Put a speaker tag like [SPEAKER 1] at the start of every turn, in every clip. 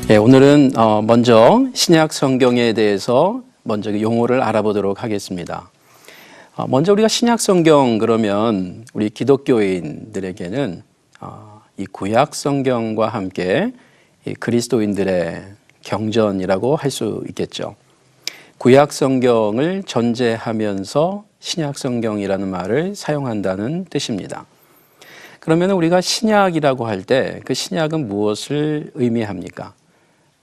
[SPEAKER 1] 오늘은 먼저 신약 성경에 대해서 먼저 용어를 알아보도록 하겠습니다. 먼저 우리가 신약 성경 그러면 우리 기독교인들에게는 이 구약 성경과 함께 이 그리스도인들의 경전이라고 할 수 있겠죠. 구약 성경을 전제하면서 신약 성경이라는 말을 사용한다는 뜻입니다. 그러면 우리가 신약이라고 할 때 그 신약은 무엇을 의미합니까?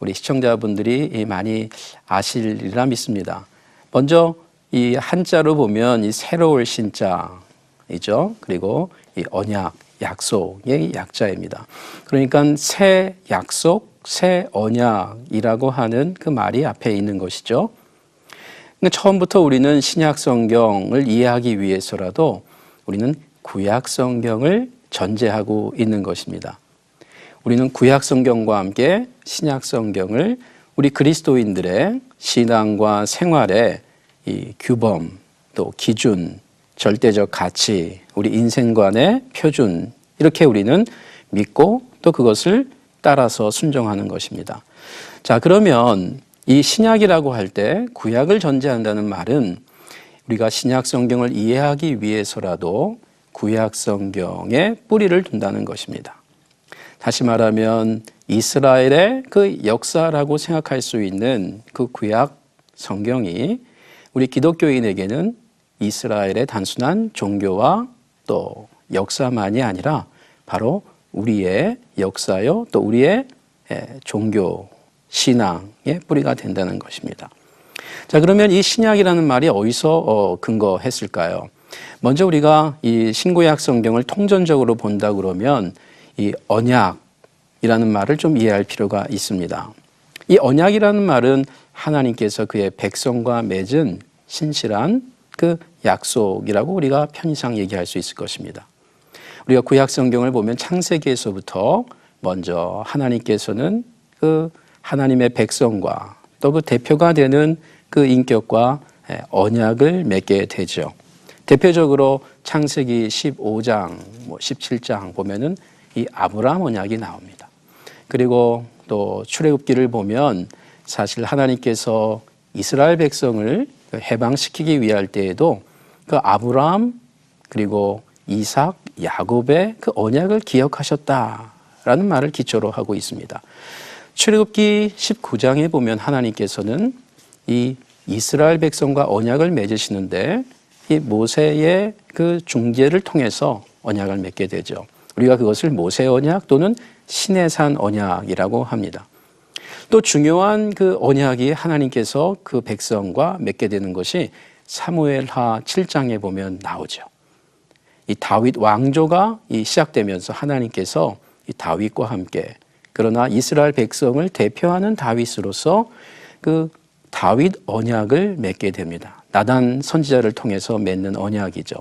[SPEAKER 1] 우리 시청자분들이 많이 아시리라 믿습니다. 먼저 이 한자로 보면 이 새로울 신자이죠. 그리고 이 언약, 약속의 약자입니다. 그러니까 새 약속, 새 언약이라고 하는 그 말이 앞에 있는 것이죠. 처음부터 우리는 신약 성경을 이해하기 위해서라도 우리는 구약 성경을 전제하고 있는 것입니다. 우리는 구약 성경과 함께 신약 성경을 우리 그리스도인들의 신앙과 생활의 이 규범, 또 기준, 절대적 가치, 우리 인생관의 표준, 이렇게 우리는 믿고 또 그것을 따라서 순종하는 것입니다. 자, 그러면 이 신약이라고 할 때 구약을 전제한다는 말은 우리가 신약 성경을 이해하기 위해서라도 구약 성경에 뿌리를 둔다는 것입니다. 다시 말하면 이스라엘의 그 역사라고 생각할 수 있는 그 구약 성경이 우리 기독교인에게는 이스라엘의 단순한 종교와 또 역사만이 아니라 바로 우리의 역사요 또 우리의 종교, 신앙의 뿌리가 된다는 것입니다. 자, 그러면 이 신약이라는 말이 어디서 근거했을까요? 먼저 우리가 이 신구약 성경을 통전적으로 본다 그러면 이 언약이라는 말을 좀 이해할 필요가 있습니다. 이 언약이라는 말은 하나님께서 그의 백성과 맺은 신실한 그 약속이라고 우리가 편의상 얘기할 수 있을 것입니다. 우리가 구약 성경을 보면 창세기에서부터 먼저 하나님께서는 그 하나님의 백성과 또 그 대표가 되는 그 인격과 언약을 맺게 되죠. 대표적으로 창세기 15장, 17장 보면은 이 아브라함 언약이 나옵니다. 그리고 또 출애굽기를 보면 사실 하나님께서 이스라엘 백성을 해방시키기 위할 때에도 그 아브라함 그리고 이삭, 야곱의 그 언약을 기억하셨다라는 말을 기초로 하고 있습니다. 출애굽기 19장에 보면 하나님께서는 이 이스라엘 백성과 언약을 맺으시는데 이 모세의 그 중재를 통해서 언약을 맺게 되죠. 우리가 그것을 모세 언약 또는 시내산 언약이라고 합니다. 또 중요한 그 언약이 하나님께서 그 백성과 맺게 되는 것이 사무엘하 7장에 보면 나오죠. 이 다윗 왕조가 시작되면서 하나님께서 이 다윗과 함께 그러나 이스라엘 백성을 대표하는 다윗으로서 그 다윗 언약을 맺게 됩니다. 나단 선지자를 통해서 맺는 언약이죠.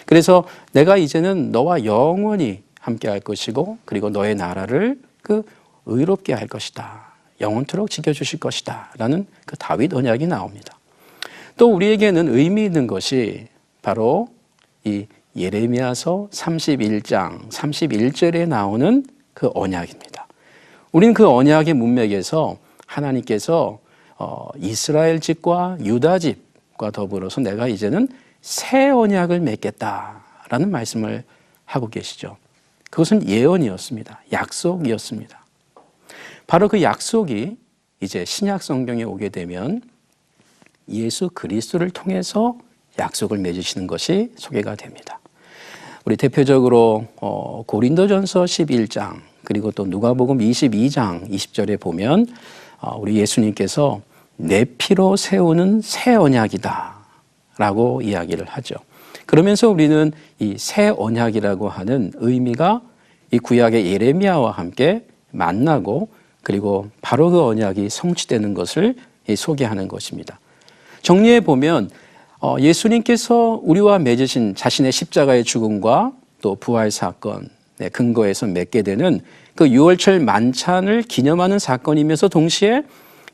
[SPEAKER 1] 그래서 내가 이제는 너와 영원히 함께 할 것이고 그리고 너의 나라를 그 의롭게 할 것이다. 영원토록 지켜주실 것이다. 라는 그 다윗 언약이 나옵니다. 또 우리에게는 의미 있는 것이 바로 이 예레미야서 31장 31절에 나오는 그 언약입니다. 우리는 그 언약의 문맥에서 하나님께서 이스라엘 집과 유다 집과 더불어서 내가 이제는 새 언약을 맺겠다라는 말씀을 하고 계시죠. 그것은 예언이었습니다. 약속이었습니다. 바로 그 약속이 이제 신약 성경에 오게 되면 예수 그리스도를 통해서 약속을 맺으시는 것이 소개가 됩니다. 우리 대표적으로 고린도전서 11장 그리고 또 누가복음 22장 20절에 보면 우리 예수님께서 내 피로 세우는 새 언약이다 라고 이야기를 하죠. 그러면서 우리는 이 새 언약이라고 하는 의미가 이 구약의 예레미야와 함께 만나고 그리고 바로 그 언약이 성취되는 것을 소개하는 것입니다. 정리해 보면 예수님께서 우리와 맺으신 자신의 십자가의 죽음과 또 부활 사건의 근거에서 맺게 되는 그 유월절 만찬을 기념하는 사건이면서 동시에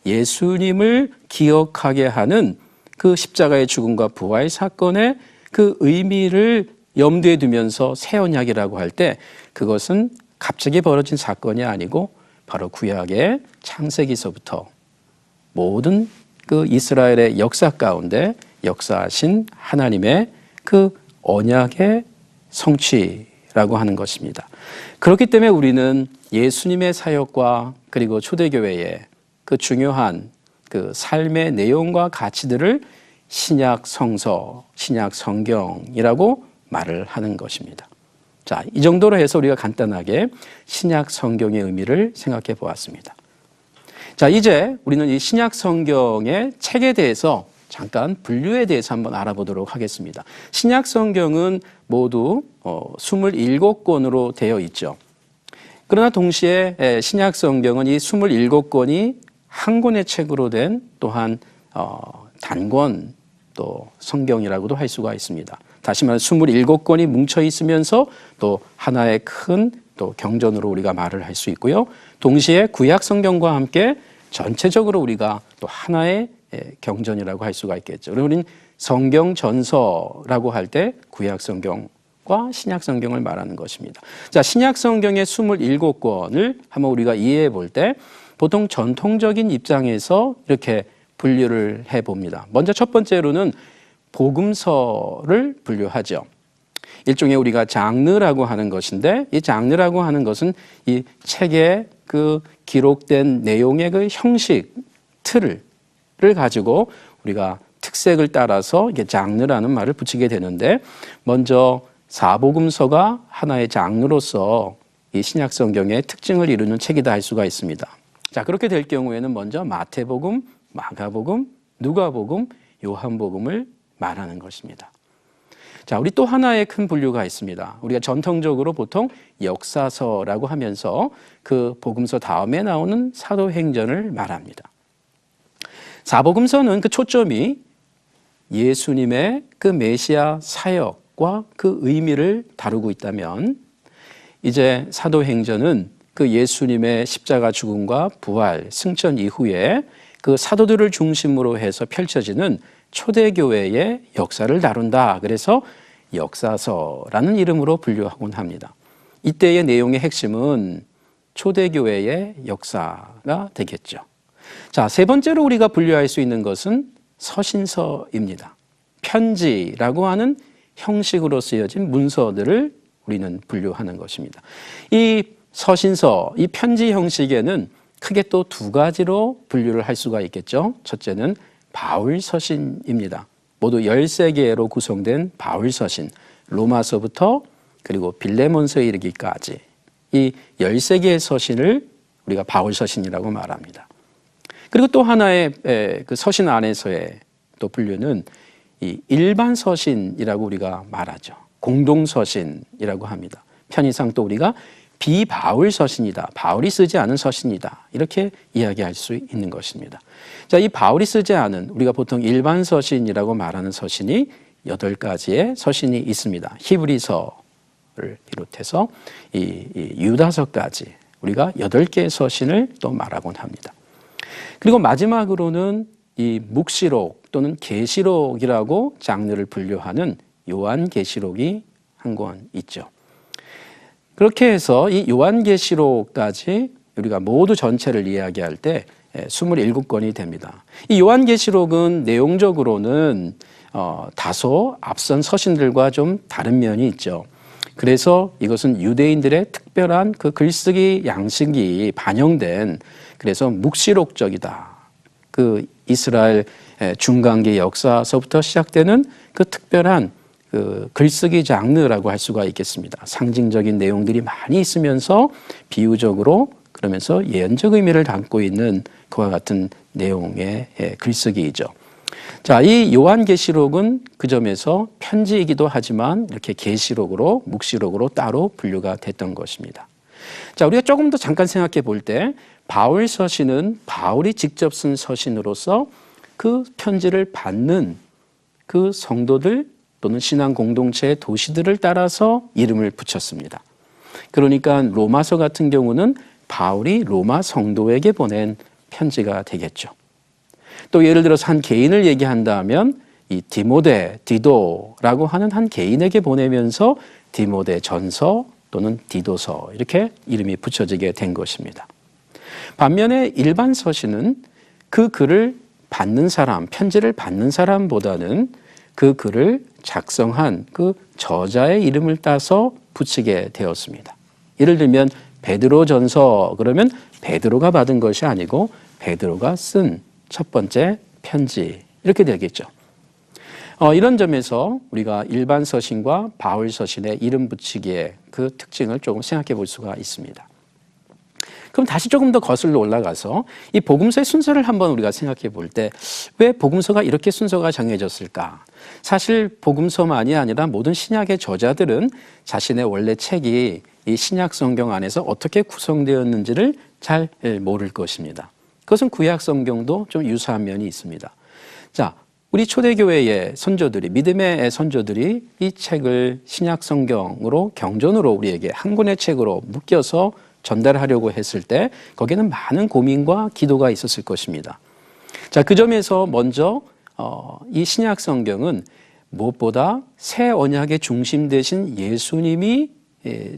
[SPEAKER 1] 예수님을 기억하게 하는 그 십자가의 죽음과 부활 사건의 그 의미를 염두에 두면서 새 언약이라고 할 때 그것은 갑자기 벌어진 사건이 아니고 바로 구약의 창세기서부터 모든 그 이스라엘의 역사 가운데 역사하신 하나님의 그 언약의 성취라고 하는 것입니다. 그렇기 때문에 우리는 예수님의 사역과 그리고 초대교회의 그 중요한 그 삶의 내용과 가치들을 신약 성서, 신약 성경이라고 말을 하는 것입니다. 자, 이 정도로 해서 우리가 간단하게 신약 성경의 의미를 생각해 보았습니다. 자, 이제 우리는 이 신약 성경의 책에 대해서 잠깐 분류에 대해서 한번 알아보도록 하겠습니다. 신약 성경은 모두 27권으로 되어 있죠. 그러나 동시에 신약 성경은 이 27권이 한 권의 책으로 된 또한 단권 또 성경이라고도 할 수가 있습니다. 다시 말해 27권이 뭉쳐 있으면서 또 하나의 큰 또 경전으로 우리가 말을 할 수 있고요. 동시에 구약 성경과 함께 전체적으로 우리가 또 하나의 경전이라고 할 수가 있겠죠. 그리고 우리는 성경 전서라고 할 때 구약 성경과 신약 성경을 말하는 것입니다. 자, 신약 성경의 27권을 한번 우리가 이해해 볼 때 보통 전통적인 입장에서 이렇게 분류를 해 봅니다. 먼저 첫 번째로는 복음서를 분류하죠. 일종의 우리가 장르라고 하는 것인데 이 장르라고 하는 것은 이 책에 그 기록된 내용의 그 형식, 틀을 가지고 우리가 특색을 따라서 이게 장르라는 말을 붙이게 되는데 먼저 사복음서가 하나의 장르로서 이 신약 성경의 특징을 이루는 책이다 할 수가 있습니다. 자, 그렇게 될 경우에는 먼저 마태복음, 마가복음, 누가복음, 요한복음을 말하는 것입니다. 자, 우리 또 하나의 큰 분류가 있습니다. 우리가 전통적으로 보통 역사서라고 하면서 그 복음서 다음에 나오는 사도행전을 말합니다. 사복음서는 그 초점이 예수님의 그 메시아 사역과 그 의미를 다루고 있다면 이제 사도행전은 그 예수님의 십자가 죽음과 부활, 승천 이후에 그 사도들을 중심으로 해서 펼쳐지는 초대교회의 역사를 다룬다. 그래서 역사서라는 이름으로 분류하곤 합니다. 이때의 내용의 핵심은 초대교회의 역사가 되겠죠. 자, 세 번째로 우리가 분류할 수 있는 것은 서신서입니다. 편지라고 하는 형식으로 쓰여진 문서들을 우리는 분류하는 것입니다. 이 서신서, 이 편지 형식에는 크게 또 두 가지로 분류를 할 수가 있겠죠. 첫째는 바울 서신입니다. 모두 13개로 구성된 바울 서신, 로마서부터 그리고 빌레몬서에 이르기까지 이 13개의 서신을 우리가 바울 서신이라고 말합니다. 그리고 또 하나의 그 서신 안에서의 또 분류는 이 일반 서신이라고 우리가 말하죠. 공동 서신이라고 합니다. 편의상 또 우리가 비바울 서신이다. 바울이 쓰지 않은 서신이다. 이렇게 이야기할 수 있는 것입니다. 자, 이 바울이 쓰지 않은 우리가 보통 일반 서신이라고 말하는 서신이 8가지의 서신이 있습니다. 히브리서를 비롯해서 이 유다서까지 우리가 8개의 서신을 또 말하곤 합니다. 그리고 마지막으로는 이 묵시록 또는 계시록이라고 장르를 분류하는 요한계시록이 한 권 있죠. 그렇게 해서 이 요한계시록까지 우리가 모두 전체를 이야기할 때 27권이 됩니다. 이 요한계시록은 내용적으로는 다소 앞선 서신들과 좀 다른 면이 있죠. 그래서 이것은 유대인들의 특별한 그 글쓰기 양식이 반영된 그래서 묵시록적이다. 그 이스라엘 중간기 역사서부터 시작되는 그 특별한 그 글쓰기 장르라고 할 수가 있겠습니다. 상징적인 내용들이 많이 있으면서 비유적으로 그러면서 예언적 의미를 담고 있는 그와 같은 내용의 글쓰기이죠. 자, 이 요한계시록은 그 점에서 편지이기도 하지만 이렇게 계시록으로 묵시록으로 따로 분류가 됐던 것입니다. 자, 우리가 조금 더 잠깐 생각해 볼 때 바울 서신은 바울이 직접 쓴 서신으로서 그 편지를 받는 그 성도들 또는 신앙 공동체의 도시들을 따라서 이름을 붙였습니다. 그러니까 로마서 같은 경우는 바울이 로마 성도에게 보낸 편지가 되겠죠. 또 예를 들어서 한 개인을 얘기한다면 이 디모데, 디도라고 하는 한 개인에게 보내면서 디모데 전서 또는 디도서 이렇게 이름이 붙여지게 된 것입니다. 반면에 일반 서신은 그 글을 받는 사람, 편지를 받는 사람보다는 그 글을 작성한 그 저자의 이름을 따서 붙이게 되었습니다. 예를 들면 베드로전서 그러면 베드로가 받은 것이 아니고 베드로가 쓴 첫 번째 편지 이렇게 되겠죠. 이런 점에서 우리가 일반 서신과 바울 서신의 이름 붙이기의 그 특징을 조금 생각해 볼 수가 있습니다. 그럼 다시 조금 더 거슬러 올라가서 이 복음서의 순서를 한번 우리가 생각해 볼 때 왜 복음서가 이렇게 순서가 정해졌을까? 사실 복음서만이 아니라 모든 신약의 저자들은 자신의 원래 책이 이 신약 성경 안에서 어떻게 구성되었는지를 잘 모를 것입니다. 그것은 구약 성경도 좀 유사한 면이 있습니다. 자, 우리 초대교회의 선조들이, 믿음의 선조들이 이 책을 신약 성경으로 경전으로 우리에게 한 권의 책으로 묶여서 전달하려고 했을 때 거기에는 많은 고민과 기도가 있었을 것입니다. 자, 그 점에서 먼저 이 신약 성경은 무엇보다 새 언약의 중심 되신 예수님이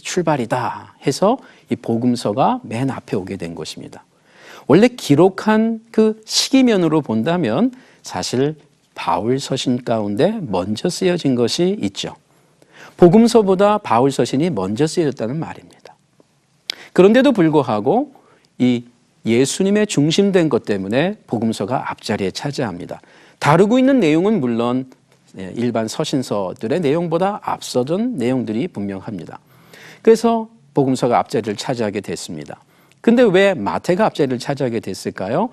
[SPEAKER 1] 출발이다 해서 이 복음서가 맨 앞에 오게 된 것입니다. 원래 기록한 그 시기면으로 본다면 사실 바울 서신 가운데 먼저 쓰여진 것이 있죠. 복음서보다 바울 서신이 먼저 쓰여졌다는 말입니다. 그런데도 불구하고 이 예수님의 중심된 것 때문에 복음서가 앞자리에 차지합니다. 다루고 있는 내용은 물론 일반 서신서들의 내용보다 앞서던 내용들이 분명합니다. 그래서 복음서가 앞자리를 차지하게 됐습니다. 근데 왜 마태가 앞자리를 차지하게 됐을까요?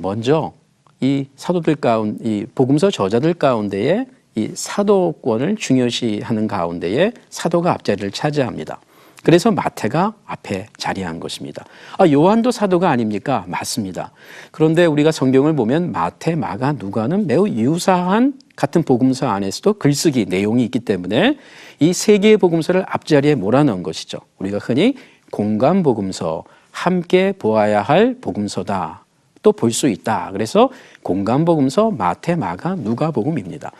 [SPEAKER 1] 먼저 이 사도들 가운데, 이 복음서 저자들 가운데에 이 사도권을 중요시하는 가운데에 사도가 앞자리를 차지합니다. 그래서 마태가 앞에 자리한 것입니다. 요한도 사도가 아닙니까? 맞습니다. 그런데 우리가 성경을 보면 마태, 마가, 누가는 매우 유사한 같은 복음서 안에서도 글쓰기 내용이 있기 때문에 이 세 개의 복음서를 앞자리에 몰아넣은 것이죠. 우리가 흔히 공감 복음서, 함께 보아야 할 복음서다 또 볼 수 있다. 그래서 공감 복음서, 마태, 마가, 누가복음입니다.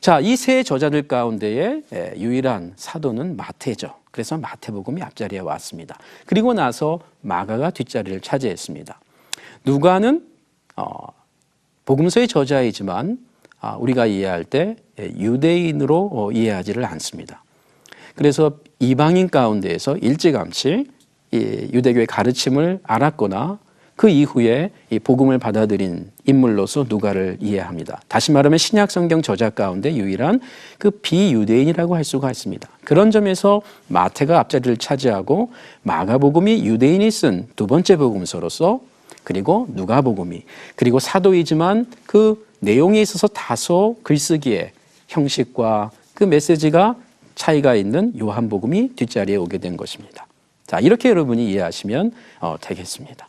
[SPEAKER 1] 자, 이 세 저자들 가운데에 유일한 사도는 마태죠. 그래서 마태복음이 앞자리에 왔습니다. 그리고 나서 마가가 뒷자리를 차지했습니다. 누가는 복음서의 저자이지만 우리가 이해할 때 유대인으로 이해하지를 않습니다. 그래서 이방인 가운데에서 일찌감치 이 유대교의 가르침을 알았거나 그 이후에 이 복음을 받아들인 인물로서 누가를 이해합니다. 다시 말하면 신약 성경 저자 가운데 유일한 그 비유대인이라고 할 수가 있습니다. 그런 점에서 마태가 앞자리를 차지하고 마가복음이 유대인이 쓴 두 번째 복음서로서 그리고 누가복음이 그리고 사도이지만 그 내용에 있어서 다소 글쓰기의 형식과 그 메시지가 차이가 있는 요한복음이 뒷자리에 오게 된 것입니다. 자, 이렇게 여러분이 이해하시면 되겠습니다.